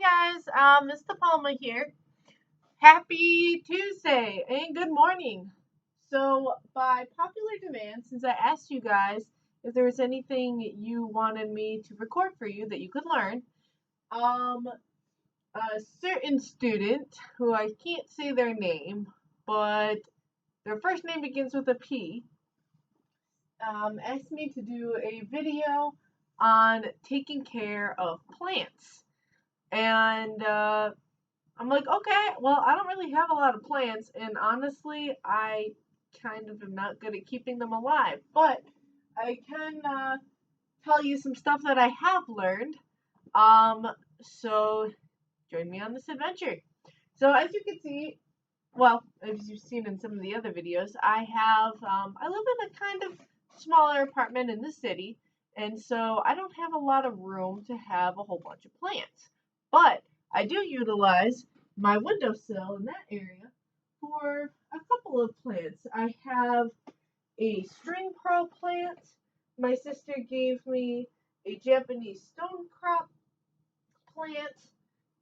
guys, Miss Palma here. Happy Tuesday and good morning. So, by popular demand, since I asked you guys if there was anything you wanted me to record for you that you could learn, um, a certain student who I can't say their name, but their first name begins with a P, asked me to do a video on taking care of plants. And I'm like, okay, well, I don't really have a lot of plants, and honestly, I kind of am not good at keeping them alive. But I can tell you some stuff that I have learned. Um, so join me on this adventure. So as you can see, well, as you've seen in some of the other videos, I live in a kind of smaller apartment in the city, and so I don't have a lot of room to have a whole bunch of plants. But I do utilize my windowsill in that area for a couple of plants. I have a string pearl plant. My sister gave me a Japanese stone crop plant.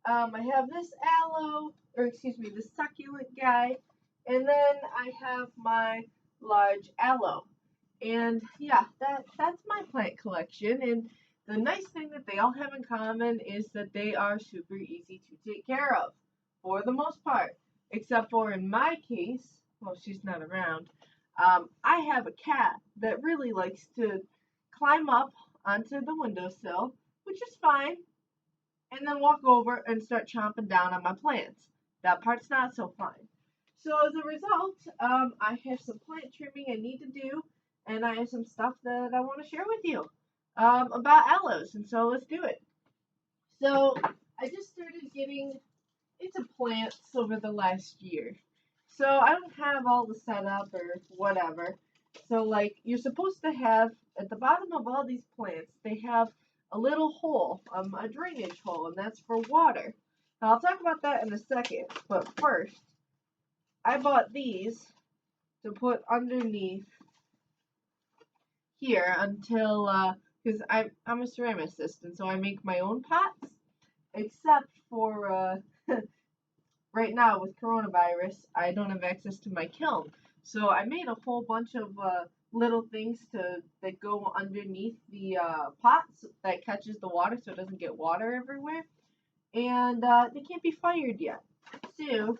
I have this aloe, or excuse me, the succulent guy, and then I have my large aloe. And yeah, that's my plant collection. And the nice thing that they all have in common is that they are super easy to take care of, for the most part. Except for in my case, well, she's not around. I have a cat that really likes to climb up onto the windowsill, which is fine, and then walk over and start chomping down on my plants. That part's not so fun. So as a result, I have some plant trimming I need to do, and I have some stuff that I want to share with you about aloes, and so let's do it. So I just started getting into plants over the last year. So I don't have all the setup or whatever. So like you're supposed to have at the bottom of all these plants, they have a little hole, a drainage hole, and that's for water. Now I'll talk about that in a second, but first, I bought these to put underneath here until, because I'm a ceramicist, and so I make my own pots, except for, right now with coronavirus, I don't have access to my kiln. So I made a whole bunch of little things that go underneath the pots that catches the water so it doesn't get water everywhere. And they can't be fired yet. So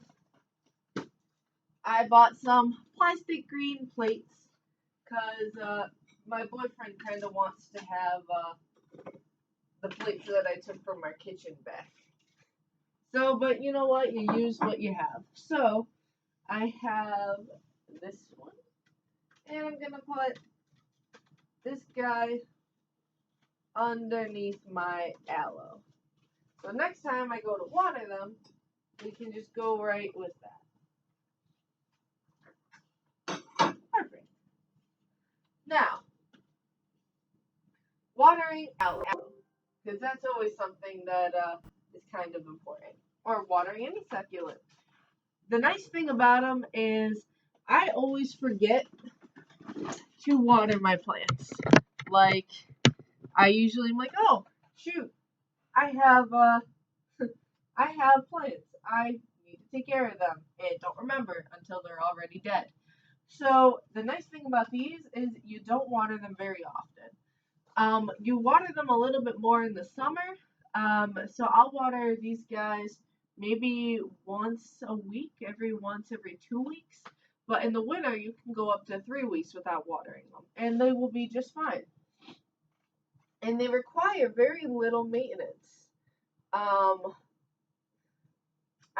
I bought some plastic green plates because my boyfriend kind of wants to have the plates that I took from our kitchen back. So, but you know what? You use what you have. So, I have this one. And I'm going to put this guy underneath my aloe. So, next time I go to water them, we can just go right with that. Perfect. Now, watering aloe. Because that's always something that is kind of important. Or watering any succulent. The nice thing about them is I always forget to water my plants. Like, I usually am like, oh, shoot, I have I have plants. I need to take care of them, and don't remember until they're already dead. So the nice thing about these is you don't water them very often. You water them a little bit more in the summer. So I'll water these guys maybe once a week, every 2 weeks. But in the winter, you can go up to 3 weeks without watering them, and they will be just fine. And they require very little maintenance. I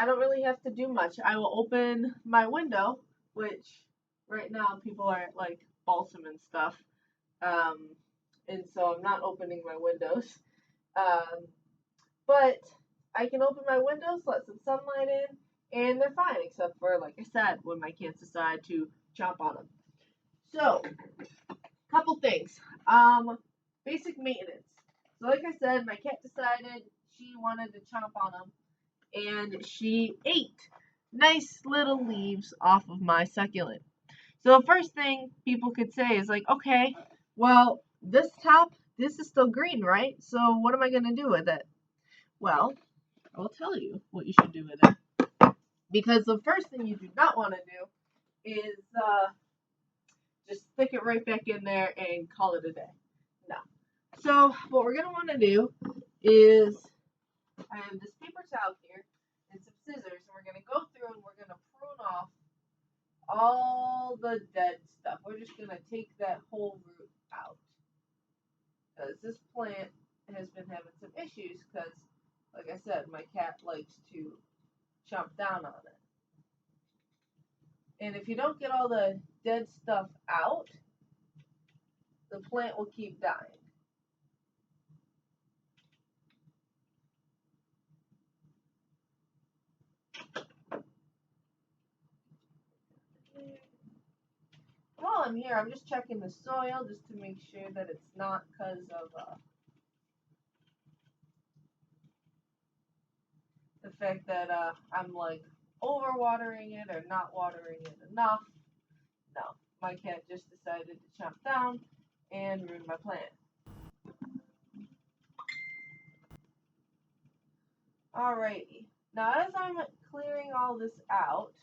don't really have to do much. I will open my window, which right now people are like balsam and stuff. And so I'm not opening my windows. But I can open my windows, let some sunlight in, and they're fine, except for, like I said, when my cats decide to chomp on them. So, couple things. Basic maintenance. So, like I said, my cat decided she wanted to chomp on them, and she ate nice little leaves off of my succulent. So, the first thing people could say is like, okay, well, this is still green, right? So, what am I going to do with it? Well, I'll tell you what you should do with it. Because the first thing you do not want to do is just stick it right back in there and call it a day. No. So what we're going to want to do is, I have this paper towel here and some scissors, and we're going to go through and we're going to prune off all the dead stuff. We're just going to take that whole root out. Because this plant has been having some issues because, like I said, my cat likes to chomp down on it. And if you don't get all the dead stuff out, the plant will keep dying. While I'm here, I'm just checking the soil just to make sure that it's not because of the fact that I'm like overwatering it or not watering it enough. No, my cat just decided to chomp down and ruin my plant. Alrighty, now as I'm clearing all this out,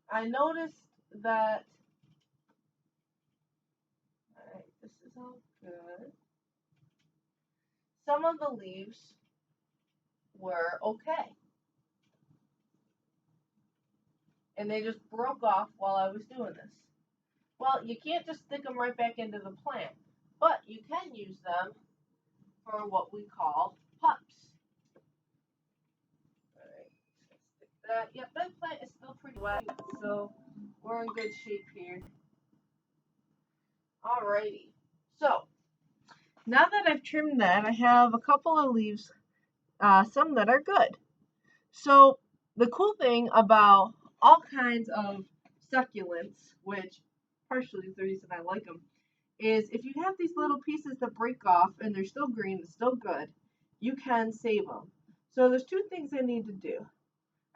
I noticed that, alright, this is all good. Some of the leaves were okay. And they just broke off while I was doing this. Well, you can't just stick them right back into the plant, but you can use them for what we call pups. Alright, stick that. Yep, that plant is still pretty wet, so we're in good shape here. Alrighty, so now that I've trimmed that, I have a couple of leaves, some that are good. So the cool thing about all kinds of succulents, which partially is the reason I like them, is if you have these little pieces that break off and they're still green, it's still good, you can save them. So there's two things I need to do.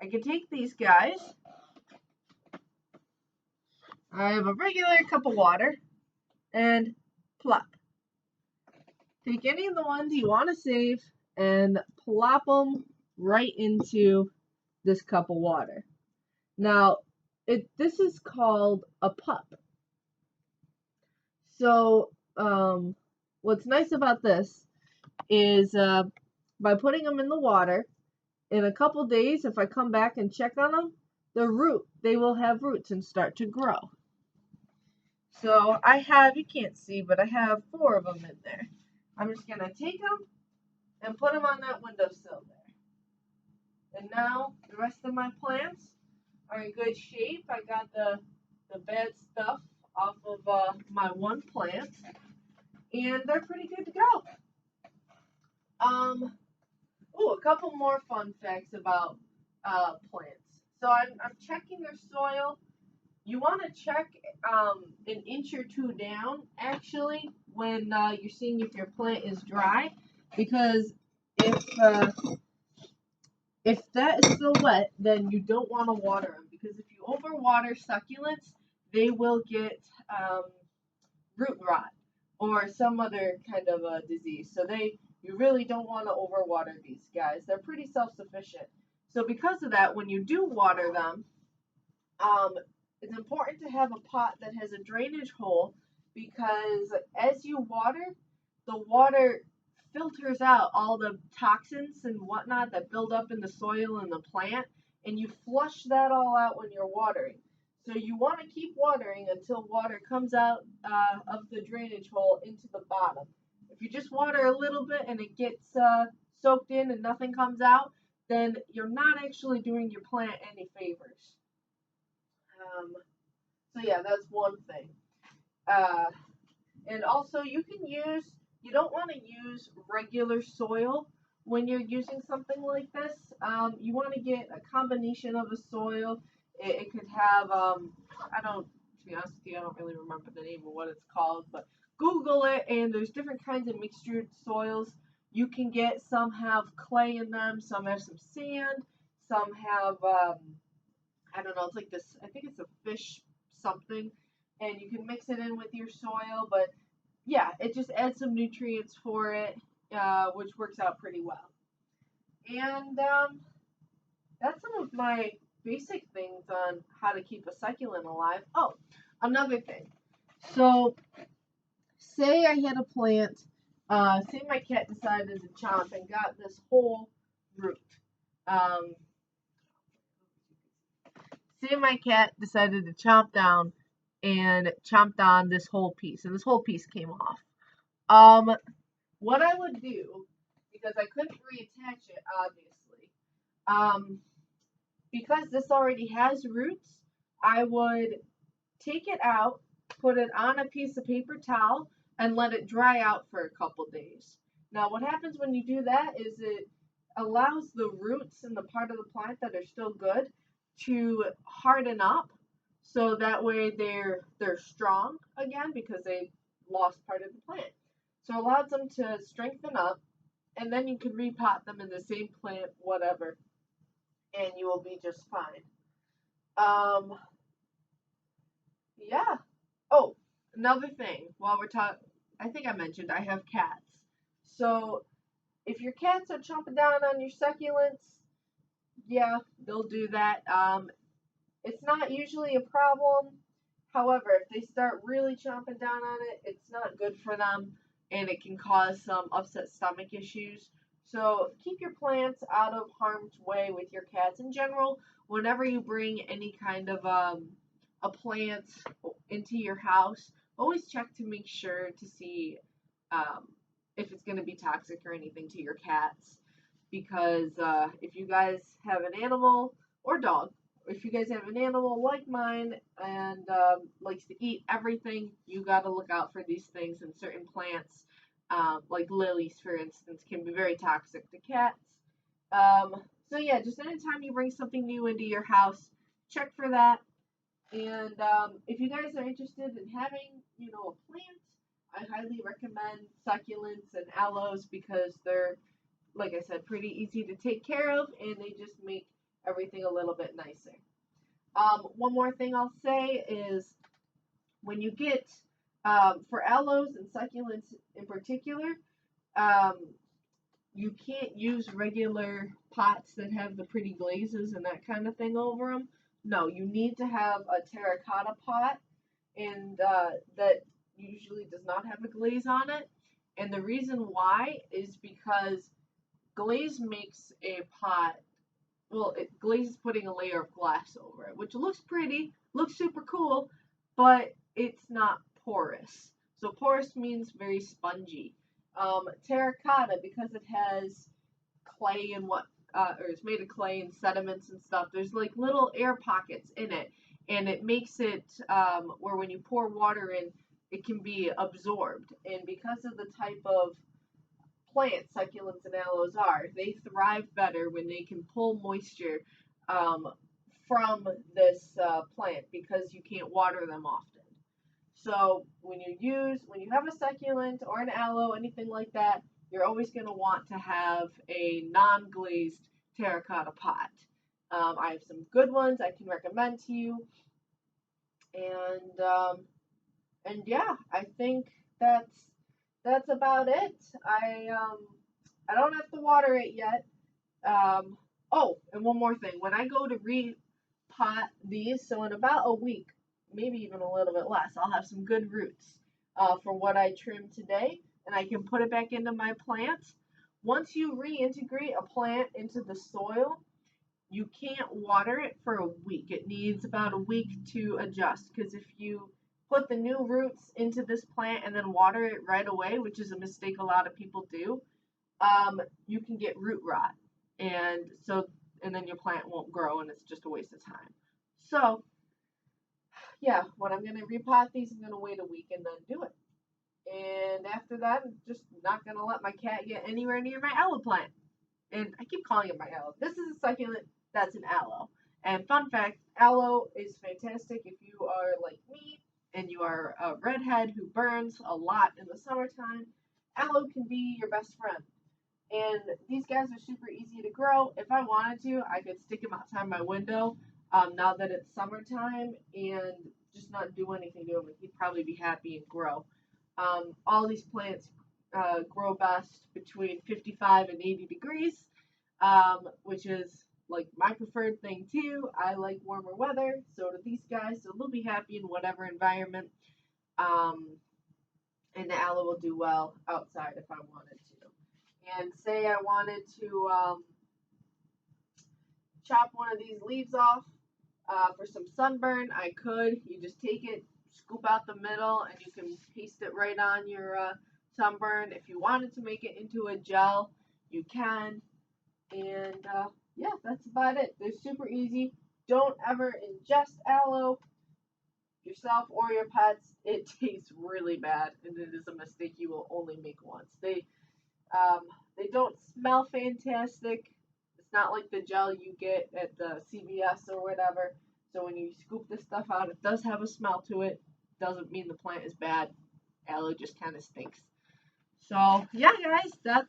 I can take these guys. I have a regular cup of water and plop. Take any of the ones you want to save and plop them right into this cup of water. Now, this is called a pup. So, what's nice about this is by putting them in the water, in a couple days, if I come back and check on them, they will have roots and start to grow. So I have, you can't see, but I have 4 of them in there. I'm just going to take them and put them on that windowsill there. And now the rest of my plants are in good shape. I got the bad stuff off of my one plant, and they're pretty good to go. A couple more fun facts about plants. So I'm checking their soil. You want to check an inch or 2 down, actually, when you're seeing if your plant is dry, because if that is still wet, then you don't want to water them, because if you overwater succulents, they will get root rot or some other kind of a disease. So you really don't want to overwater these guys. They're pretty self-sufficient. So because of that, when you do water them, it's important to have a pot that has a drainage hole, because as you water, the water filters out all the toxins and whatnot that build up in the soil and the plant, and you flush that all out when you're watering. So you want to keep watering until water comes out of the drainage hole into the bottom. If you just water a little bit and it gets soaked in and nothing comes out, then you're not actually doing your plant any favors. So yeah, that's one thing. And also you don't want to use regular soil when you're using something like this. You want to get a combination of a soil. It could have, to be honest with you, I don't really remember the name of what it's called, but Google it, and there's different kinds of mixture soils you can get. Some have clay in them, some have some sand, some have, it's like this, I think it's a fish something, and you can mix it in with your soil, but yeah, it just adds some nutrients for it. which works out pretty well. And that's some of my basic things on how to keep a succulent alive. Oh, another thing. So, say I had a plant, say my cat decided to chomp and got this whole root. Um, say my cat decided to chomp down and chomped on this whole piece, and this whole piece came off. Um, what I would do, because I couldn't reattach it, obviously, because this already has roots, I would take it out, put it on a piece of paper towel, and let it dry out for a couple days. Now, what happens when you do that is it allows the roots in the part of the plant that are still good to harden up, so that way they're strong again because they lost part of the plant. So it allows them to strengthen up, and then you can repot them in the same plant, whatever, and you will be just fine. Um, yeah. Oh, another thing. While we're talking, I think I mentioned I have cats. So if your cats are chomping down on your succulents, yeah, they'll do that. It's not usually a problem. However, if they start really chomping down on it, it's not good for them and it can cause some upset stomach issues. So keep your plants out of harm's way with your cats in general. Whenever you bring any kind of a plant into your house, always check to make sure to see um, if it's going to be toxic or anything to your cats. Because if you guys have an animal or dog, if you guys have an animal like mine and likes to eat everything, you got to look out for these things. And certain plants, like lilies, for instance, can be very toxic to cats. So yeah, just anytime you bring something new into your house, check for that. And if you guys are interested in having, a plant, I highly recommend succulents and aloes because they're, like I said, pretty easy to take care of and they just make everything a little bit nicer. One more thing I'll say is when you get, for aloes and succulents in particular, um, you can't use regular pots that have the pretty glazes and that kind of thing over them. No, you need to have a terracotta pot, and that usually does not have a glaze on it. And the reason why is because glaze makes a pot, well, glaze is putting a layer of glass over it, which looks pretty, looks super cool, but it's not porous. So porous means very spongy. Terracotta, because it has clay and or it's made of clay and sediments and stuff. There's like little air pockets in it, and it makes it where when you pour water in, it can be absorbed. And because of the type of plants succulents and aloes are, they thrive better when they can pull moisture um, from this plant because you can't water them often. So when you have a succulent or an aloe, anything like that, you're always going to want to have a non-glazed terracotta pot. I have some good ones I can recommend to you, and yeah, I think that's about it. I don't have to water it yet. Oh, and one more thing. When I go to repot these, so in about a week, maybe even a little bit less, I'll have some good roots for what I trimmed today, and I can put it back into my plants. Once you reintegrate a plant into the soil, you can't water it for a week. It needs about a week to adjust because if you put the new roots into this plant and then water it right away, which is a mistake a lot of people do, you can get root rot, and so and then your plant won't grow, and it's just a waste of time. So yeah, when I'm gonna repot these, I'm gonna wait a week and then do it. And after that, I'm just not gonna let my cat get anywhere near my aloe plant. And I keep calling it my aloe. This is a succulent. That's an aloe. And fun fact, aloe is fantastic if you are like me and you are a redhead who burns a lot in the summertime. Aloe can be your best friend. And these guys are super easy to grow. If I wanted to, I could stick them outside my window now that it's summertime and just not do anything to them. He'd probably be happy and grow. All these plants grow best between 55 and 80 degrees, which is like my preferred thing too. I like warmer weather, so do these guys, so they'll be happy in whatever environment. Um, and the aloe will do well outside if I wanted to. And say I wanted to chop one of these leaves off for some sunburn, I could. You just take it, scoop out the middle, and you can paste it right on your sunburn. If you wanted to make it into a gel, you can. And yeah, that's about it. They're super easy. Don't ever ingest aloe yourself or your pets. It tastes really bad, and it is a mistake you will only make once. Um, they don't smell fantastic. It's not like the gel you get at the CVS or whatever. So when you scoop this stuff out, it does have a smell to it. Doesn't mean the plant is bad. Aloe just kind of stinks. So yeah, guys, that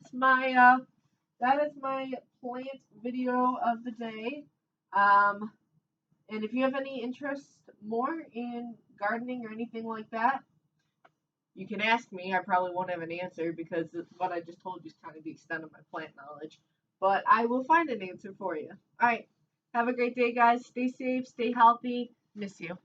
is my plant video of the day. Um, and if you have any interest more in gardening or anything like that, you can ask me. I probably won't have an answer because what I just told you is kind of the extent of my plant knowledge. But I will find an answer for you. All right. Have a great day, guys. Stay safe, stay healthy. Miss you.